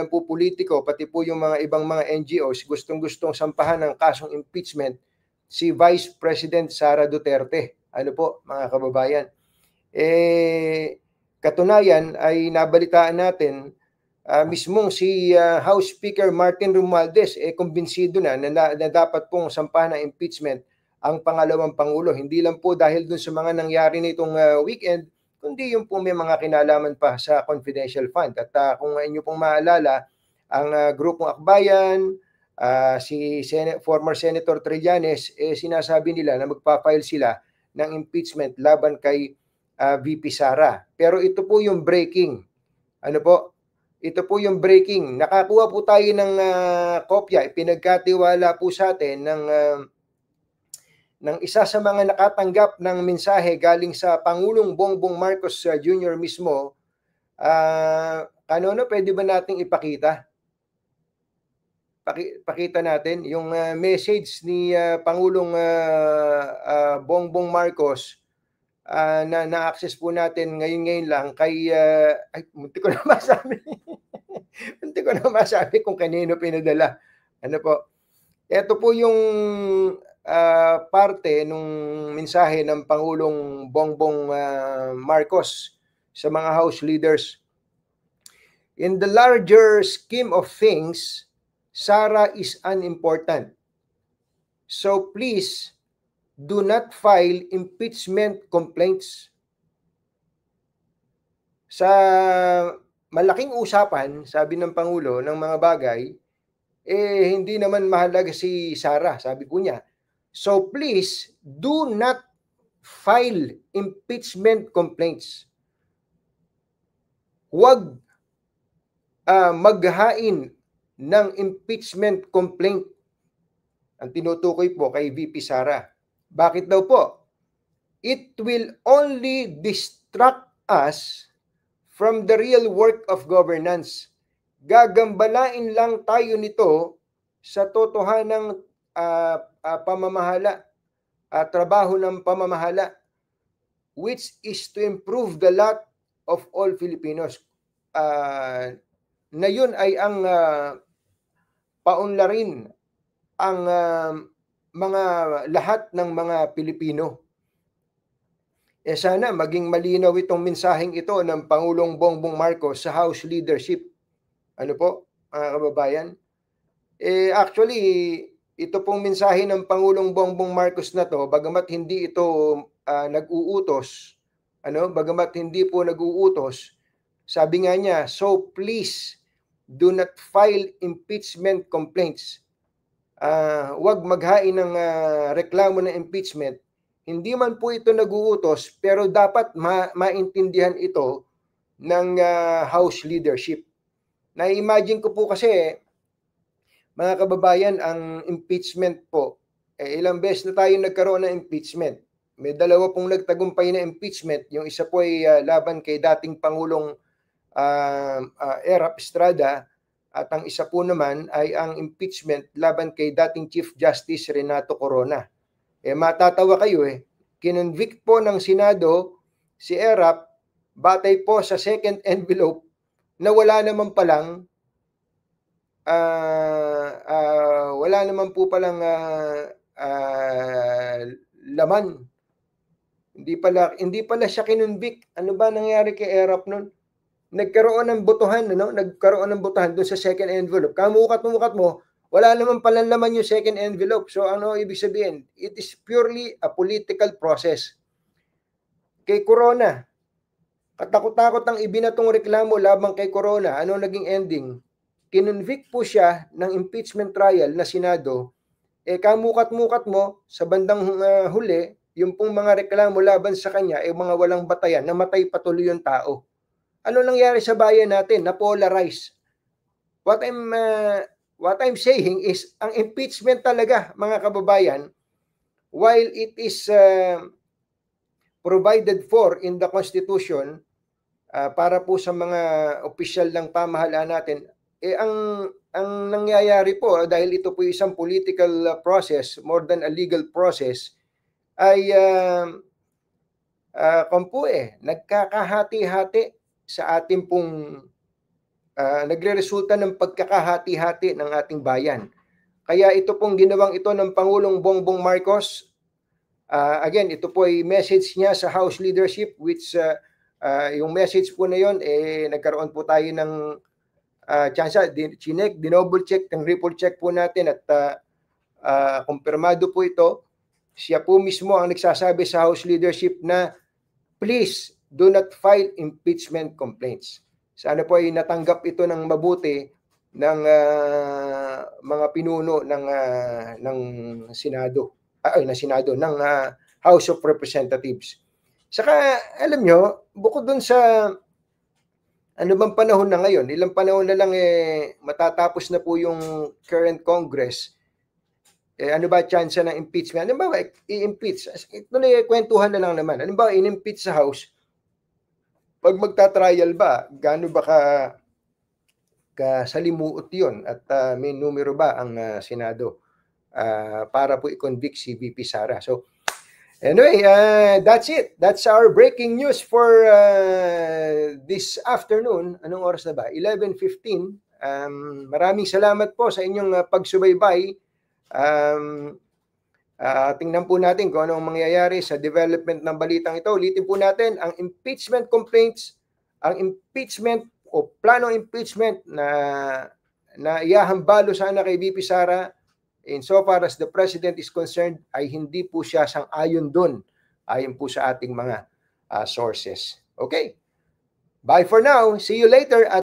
po politiko, pati po yung mga ibang mga NGOs, gustong-gustong sampahan ng kasong impeachment si Vice President Sara Duterte. Ano po, mga kababayan? Katunayan ay nabalitaan natin mismong si House Speaker Martin Romualdez kumbinsido na dapat pong sampahan ng impeachment ang pangalawang Pangulo. Hindi lang po dahil dun sa mga nangyari nitong weekend, kundi yung po may mga kinalaman pa sa confidential fund. At kung inyo pong maalala, ang grupong Akbayan, si former Senator Trillanes, sinasabi nila na magpa-file sila ng impeachment laban kay VP Sara. Pero ito po yung breaking. Ano po? Ito po yung breaking. Nakakuha po tayo ng kopya. Pinagkatiwala po sa atin ng isa sa mga nakatanggap ng mensahe galing sa Pangulong Bongbong Marcos Jr. mismo. Kanono, pwede ba nating ipakita? Pakita natin yung message ni Pangulong Bongbong Marcos na na-access po natin ngayon lang kay ay, munti ko na masabi. Munti ko na masabi kung kanino pinadala. Ano po? Ito po yung parte nung mensahe ng Pangulong Bongbong Marcos sa mga House leaders. In the larger scheme of things, Sara is unimportant. So please do not file impeachment complaints. Sa malaking usapan, sabi ng Pangulo, ng mga bagay, hindi naman mahalaga si Sara, sabi po niya. So please do not file impeachment complaints. Huwag maghain ng impeachment complaint. Ang tinutukoy po kay VP Sara. Bakit daw po? It will only distract us from the real work of governance. Gagambalain lang tayo nito sa totohanang pamamahala, trabaho ng pamamahala, which is to improve the lot of all Filipinos. Na yun ay ang paunlarin ang mga lahat ng mga Pilipino. Sana maging malinaw itong mensaheng ito ng Pangulong Bongbong Marcos sa House leadership. Ano po, mga kababayan? Actually, ito pong mensahe ng Pangulong Bongbong Marcos na to, bagamat hindi ito nag-uutos, bagamat hindi po nag-uutos, sabi nga niya, so please do not file impeachment complaints. Huwag maghain ng reklamo ng impeachment. Hindi man po ito nag-uutos, pero dapat maintindihan ito ng House leadership. Na-imagine ko po kasi, mga kababayan, ang impeachment po, ilang beses na tayo nagkaroon ng impeachment. May dalawa pong nagtagumpay na impeachment. Yung isa po ay laban kay dating Pangulong Erap Estrada, at ang isa po naman ay ang impeachment laban kay dating Chief Justice Renato Corona. Matatawa kayo kinonvict po ng Senado si Erap batay po sa second envelope na wala naman palang laman. Hindi pala siya kinonvict. Ano ba nangyari kay Erap noon? Nagkaroon ng botohan doon sa second envelope. Kamukat mo, wala naman palang laman yung second envelope. So ano ibig sabihin? It is purely a political process. Kay Corona, katakot-takot ang ibinatong reklamo labang kay Corona. Ano naging ending? Kinonvict po siya ng impeachment trial na Senado. Kamukat-mukat mo sa bandang huli, yung pong mga reklamo laban sa kanya mga walang batayan, namatay patuloy yung tao. Ano nangyari sa bayan natin? Na-polarize. What I'm saying is, ang impeachment talaga, mga kababayan, while it is provided for in the Constitution para po sa mga opisyal ng pamahalaan natin, ang nangyayari po, dahil ito po isang political process, more than a legal process, ay nagkakahati-hati sa ating pong nagreresulta ng pagkakahati-hati ng ating bayan. Kaya ito pong ginawang ito ng Pangulong Bongbong Marcos, again, ito po ay message niya sa House leadership, which yung message po na yon, nagkaroon po tayo ng chance, dinoble check, triple check po natin at kumpirmado po ito. Siya po mismo ang nagsasabi sa House leadership na please do not file impeachment complaints. Sana po ay natanggap ito ng mabuti ng mga pinuno ng Senado, ng House of Representatives. Saka alam nyo, bukod dun sa ano bang panahon na ngayon, ilang panahon na lang matatapos na po yung current Congress. Ano ba chance ng impeachment? Ano ba i-impeach? Ito na kwentuhan na lang naman. Ano ba in-impeach sa House? Pag magta-trial ba, gaano ba kasalimuot yun? At may numero ba ang Senado para po i-convict si VP Sara? So, anyway, that's it. That's our breaking news for this afternoon. Anong oras na ba? 11:15. Maraming salamat po sa inyong pagsubaybay. Tingnan po natin kung anong mangyayari sa development ng balitang ito. Ulitin po natin, ang impeachment complaints, ang impeachment o planong impeachment na iahambalo sana kay VP Sara, insofar as the President is concerned, ay hindi po siya sang-ayon doon, ayon po sa ating mga sources. Okay? Bye for now. See you later.